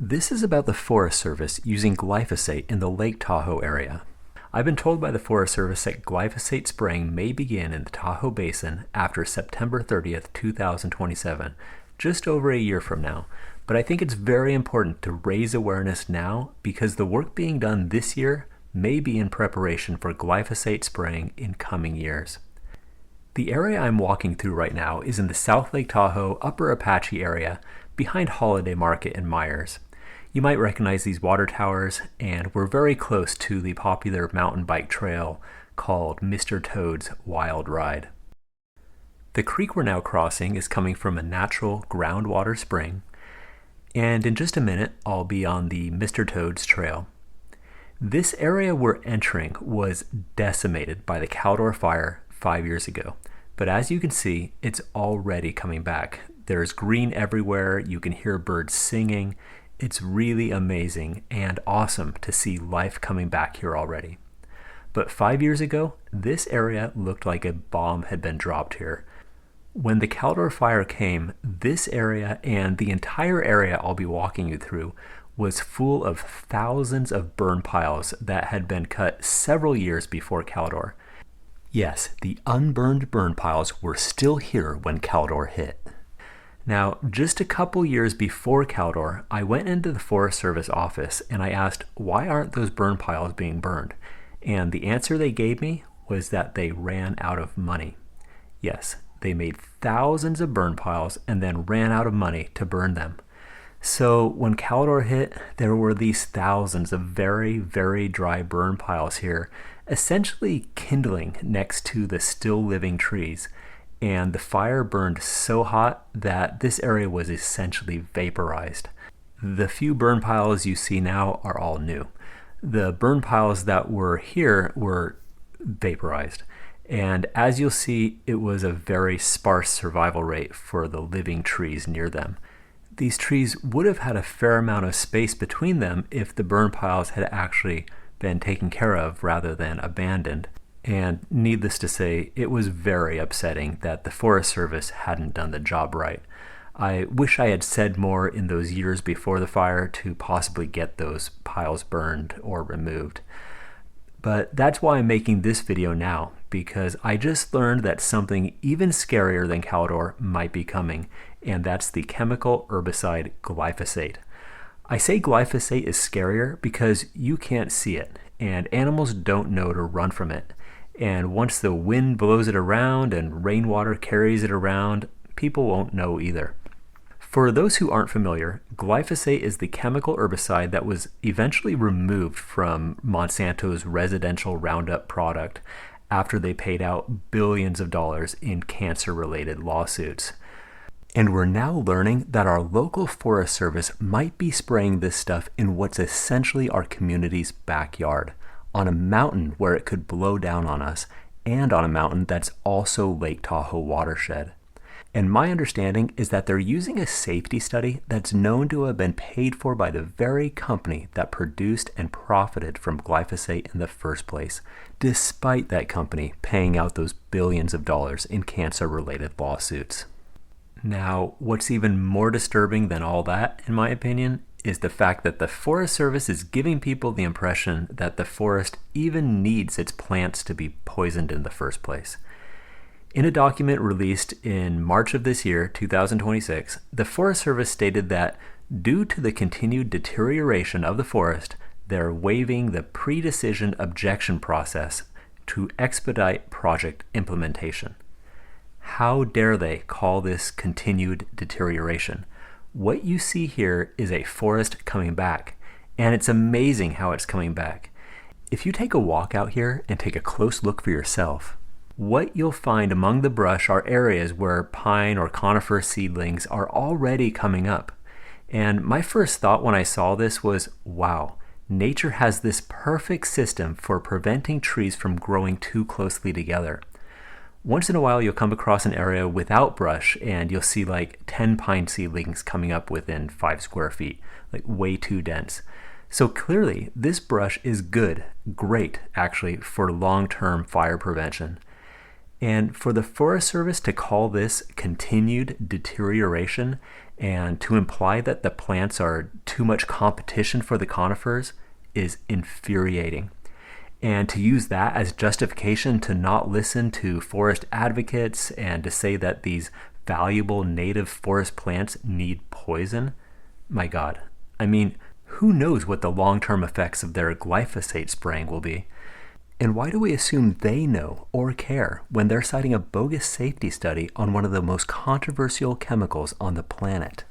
This is about the Forest Service using glyphosate in the Lake Tahoe area. I've been told by the Forest Service that glyphosate spraying may begin in the Tahoe Basin after September 30th, 2027, just over a year from now. But I think it's very important to raise awareness now because the work being done this year may be in preparation for glyphosate spraying in coming years. The area I'm walking through right now is in the South Lake Tahoe Upper Apache area behind Holiday Market and Myers. You might recognize these water towers, and we're very close to the popular mountain bike trail called Mr. Toad's Wild Ride. The creek we're now crossing is coming from a natural groundwater spring, and in just a minute I'll be on the Mr. Toad's trail. This area we're entering was decimated by the Caldor fire 5 years ago, but as you can see, it's already coming back. There's green everywhere, you can hear birds singing. It's really amazing and awesome to see life coming back here already. But 5 years ago, this area looked like a bomb had been dropped here. When the Caldor fire came, this area and the entire area I'll be walking you through was full of thousands of burn piles that had been cut several years before Caldor. Yes, the unburned burn piles were still here when Caldor hit. Now, just a couple years before Caldor, I went into the Forest Service office and I asked, why aren't those burn piles being burned? And the answer they gave me was that they ran out of money. Yes, they made thousands of burn piles and then ran out of money to burn them. So when Caldor hit, there were these thousands of very, very dry burn piles here, essentially kindling next to the still living trees. And the fire burned so hot that this area was essentially vaporized. The few burn piles you see now are all new. The burn piles that were here were vaporized. And as you'll see, it was a very sparse survival rate for the living trees near them. These trees would have had a fair amount of space between them if the burn piles had actually been taken care of rather than abandoned. And needless to say, it was very upsetting that the Forest Service hadn't done the job right. I wish I had said more in those years before the fire to possibly get those piles burned or removed. But that's why I'm making this video now, because I just learned that something even scarier than Caldor might be coming, and that's the chemical herbicide glyphosate. I say glyphosate is scarier because you can't see it, and animals don't know to run from it. And once the wind blows it around and rainwater carries it around, people won't know either. For those who aren't familiar, glyphosate is the chemical herbicide that was eventually removed from Monsanto's residential Roundup product after they paid out billions of dollars in cancer-related lawsuits. And we're now learning that our local Forest Service might be spraying this stuff in what's essentially our community's backyard, on a mountain where it could blow down on us, and on a mountain that's also Lake Tahoe watershed. And my understanding is that they're using a safety study that's known to have been paid for by the very company that produced and profited from glyphosate in the first place, despite that company paying out those billions of dollars in cancer-related lawsuits. Now, what's even more disturbing than all that, in my opinion, is the fact that the Forest Service is giving people the impression that the forest even needs its plants to be poisoned in the first place. In a document released in March of this year, 2026, the Forest Service stated that due to the continued deterioration of the forest, they're waiving the pre-decision objection process to expedite project implementation. How dare they call this continued deterioration? What you see here is a forest coming back, and it's amazing how it's coming back. If you take a walk out here and take a close look for yourself, what you'll find among the brush are areas where pine or conifer seedlings are already coming up. And my first thought when I saw this was, wow, nature has this perfect system for preventing trees from growing too closely together. Once in a while, you'll come across an area without brush and you'll see like 10 pine seedlings coming up within 5 square feet, like way too dense. So clearly, this brush is good, great actually, for long-term fire prevention. And for the Forest Service to call this continued deterioration and to imply that the plants are too much competition for the conifers is infuriating. And to use that as justification to not listen to forest advocates and to say that these valuable native forest plants need poison, my God. I mean, who knows what the long-term effects of their glyphosate spraying will be? And why do we assume they know or care when they're citing a bogus safety study on one of the most controversial chemicals on the planet?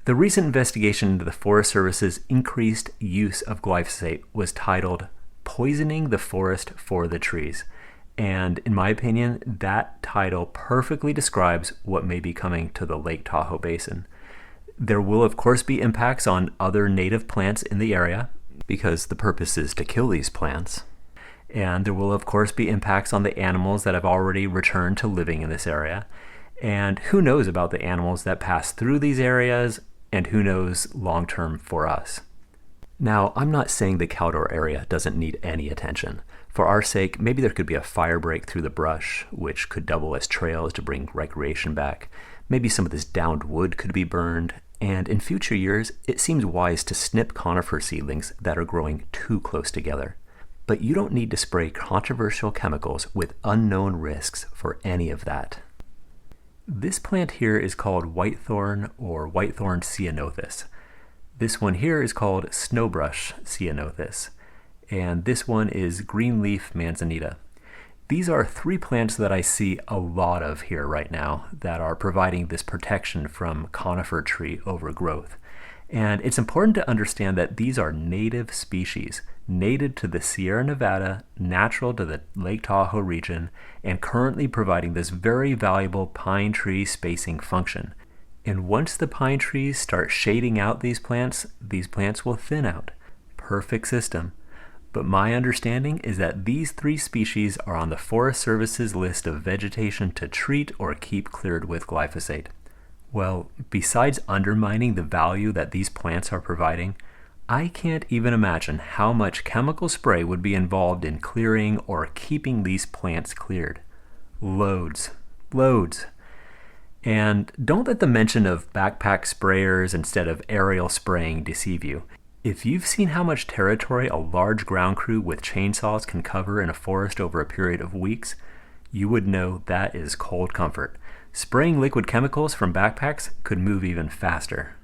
The recent investigation into the Forest Service's increased use of glyphosate was titled Poisoning the Forest for the Trees. And in my opinion, that title perfectly describes what may be coming to the Lake Tahoe Basin. There will, of course, be impacts on other native plants in the area because the purpose is to kill these plants. And there will, of course, be impacts on the animals that have already returned to living in this area. And who knows about the animals that pass through these areas, and who knows long-term for us. Now, I'm not saying the Caldor area doesn't need any attention. For our sake, maybe there could be a fire break through the brush, which could double as trails to bring recreation back. Maybe some of this downed wood could be burned. And in future years, it seems wise to snip conifer seedlings that are growing too close together. But you don't need to spray controversial chemicals with unknown risks for any of that. This plant here is called whitethorn or whitethorn ceanothus. This one here is called snowbrush ceanothus. And this one is greenleaf manzanita. These are three plants that I see a lot of here right now that are providing this protection from conifer tree overgrowth. And it's important to understand that these are native species, native to the Sierra Nevada, natural to the Lake Tahoe region, and currently providing this very valuable pine tree spacing function. And once the pine trees start shading out these plants will thin out. Perfect system. But my understanding is that these three species are on the Forest Service's list of vegetation to treat or keep cleared with glyphosate. Well, besides undermining the value that these plants are providing, I can't even imagine how much chemical spray would be involved in clearing or keeping these plants cleared. Loads. And don't let the mention of backpack sprayers instead of aerial spraying deceive you. If you've seen how much territory a large ground crew with chainsaws can cover in a forest over a period of weeks, you would know that is cold comfort. Spraying liquid chemicals from backpacks could move even faster.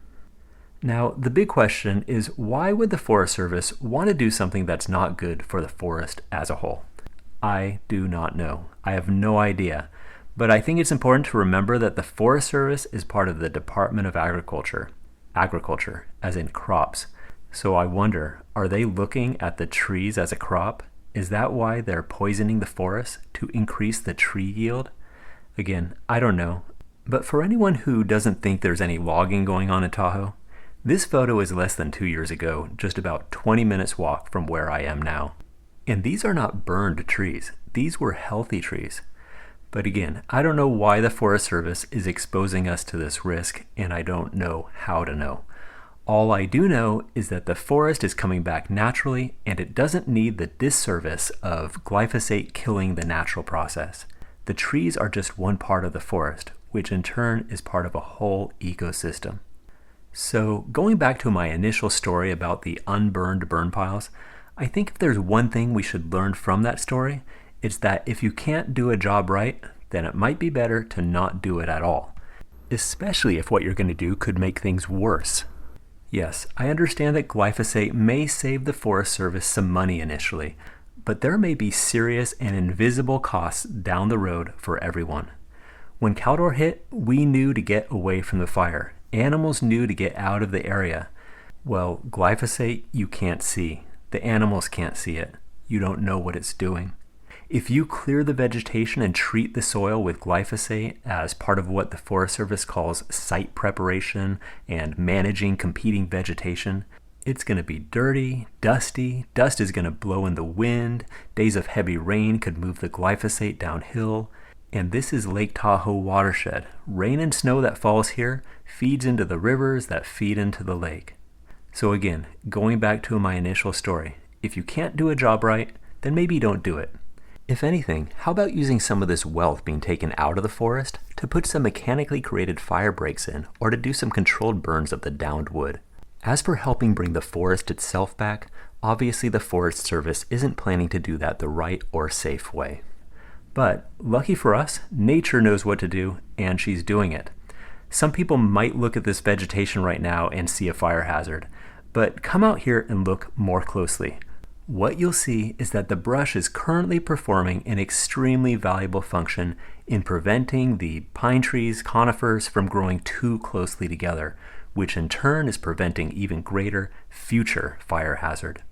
Now, the big question is, why would the Forest Service want to do something that's not good for the forest as a whole? I do not know. I have no idea. But I think it's important to remember that the Forest Service is part of the Department of Agriculture. Agriculture, as in crops. So I wonder, are they looking at the trees as a crop? Is that why they're poisoning the forest to increase the tree yield? Again, I don't know. But for anyone who doesn't think there's any logging going on in Tahoe, this photo is less than 2 years ago, just about 20 minutes walk from where I am now. And these are not burned trees. These were healthy trees. But again, I don't know why the Forest Service is exposing us to this risk, and I don't know how to know. All I do know is that the forest is coming back naturally, and it doesn't need the disservice of glyphosate killing the natural process. The trees are just one part of the forest, which in turn is part of a whole ecosystem. So going back to my initial story about the unburned burn piles, I think if there's one thing we should learn from that story, it's that if you can't do a job right, then it might be better to not do it at all, especially if what you're going to do could make things worse. Yes, I understand that glyphosate may save the Forest Service some money initially, but there may be serious and invisible costs down the road for everyone. When Caldor hit, we knew to get away from the fire. Animals knew to get out of the area. Well, glyphosate you can't see. The animals can't see it. You don't know what it's doing. If you clear the vegetation and treat the soil with glyphosate as part of what the Forest Service calls site preparation and managing competing vegetation, it's going to be dirty, dusty, dust is going to blow in the wind, days of heavy rain could move the glyphosate downhill, and this is Lake Tahoe watershed. Rain and snow that falls here feeds into the rivers that feed into the lake. So again, going back to my initial story, if you can't do a job right, then maybe don't do it. If anything, how about using some of this wealth being taken out of the forest to put some mechanically created fire breaks in, or to do some controlled burns of the downed wood? As for helping bring the forest itself back, obviously the Forest Service isn't planning to do that the right or safe way. But, lucky for us, nature knows what to do, and she's doing it. Some people might look at this vegetation right now and see a fire hazard, but come out here and look more closely. What you'll see is that the brush is currently performing an extremely valuable function in preventing the pine trees, conifers from growing too closely together, which in turn is preventing even greater future fire hazard.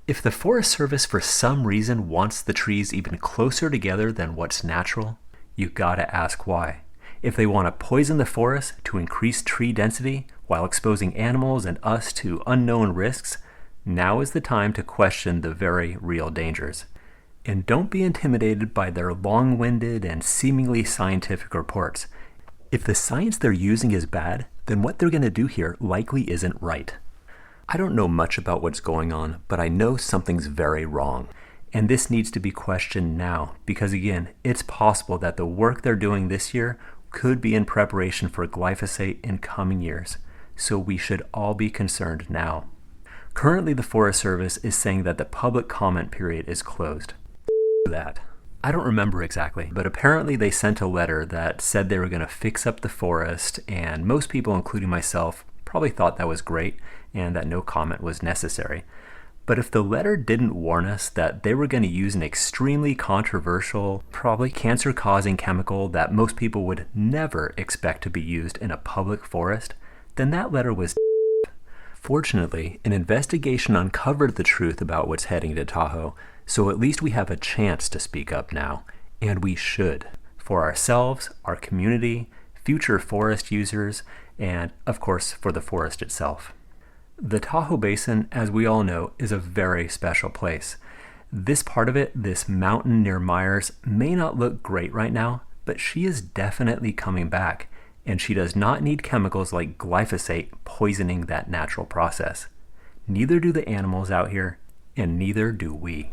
If the Forest Service for some reason wants the trees even closer together than what's natural, you gotta ask why. If they want to poison the forest to increase tree density while exposing animals and us to unknown risks, now is the time to question the very real dangers. And don't be intimidated by their long-winded and seemingly scientific reports. If the science they're using is bad, then what they're going to do here likely isn't right. I don't know much about what's going on, but I know something's very wrong. And this needs to be questioned now, because again, it's possible that the work they're doing this year could be in preparation for glyphosate in coming years. So we should all be concerned now. Currently, the Forest Service is saying that the public comment period is closed. That. I don't remember exactly, but apparently they sent a letter that said they were going to fix up the forest, and most people, including myself, probably thought that was great and that no comment was necessary. But if the letter didn't warn us that they were going to use an extremely controversial, probably cancer-causing chemical that most people would never expect to be used in a public forest, then that letter was Fortunately, an investigation uncovered the truth about what's heading to Tahoe, so at least we have a chance to speak up now, and we should, for ourselves, our community, future forest users, and of course for the forest itself. The Tahoe Basin, as we all know, is a very special place. This part of it, this mountain near Myers, may not look great right now, but she is definitely coming back, and she does not need chemicals like glyphosate poisoning that natural process. Neither do the animals out here, and neither do we.